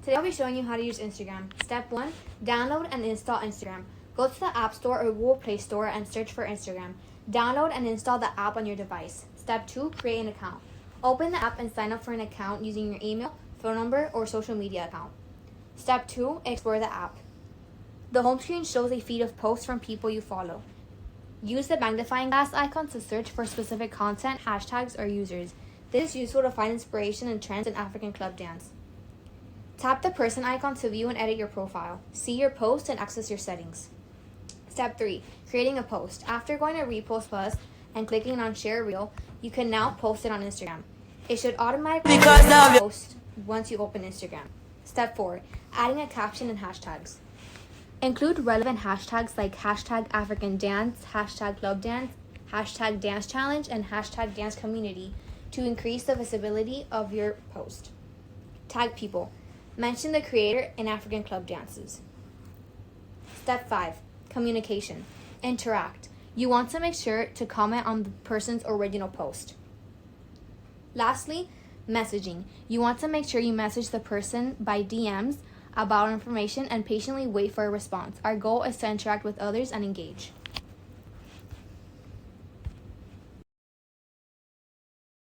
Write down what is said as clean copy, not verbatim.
Today I'll be showing you how to use Instagram. Step 1. Download and install Instagram. Go to the App Store or Google Play Store and search for Instagram. Download and install the app on your device. Step 2. Create an account. Open the app and sign up for an account using your email, phone number, or social media account. Step 2. Explore the app. The home screen shows a feed of posts from people you follow. Use the magnifying glass icon to search for specific content, hashtags, or users. This is useful to find inspiration and trends in African club dance. Tap the person icon to view and edit your profile. See your post and access your settings. Step 3. Creating a post. After going to Repost Plus and clicking on Share Reel, you can now post it on Instagram. It should automatically post once you open Instagram. Step 4. Adding a caption and hashtags. Include relevant hashtags like hashtag African Dance, hashtag Club Dance, hashtag Dance Challenge, and hashtag Dance Community to increase the visibility of your post. Tag people. Mention the creator in African club dances. Step 5. Communication. Interact. You want to make sure to comment on the person's original post. Lastly, messaging. You want to make sure you message the person by DMs about information and patiently wait for a response. Our goal is to interact with others and engage.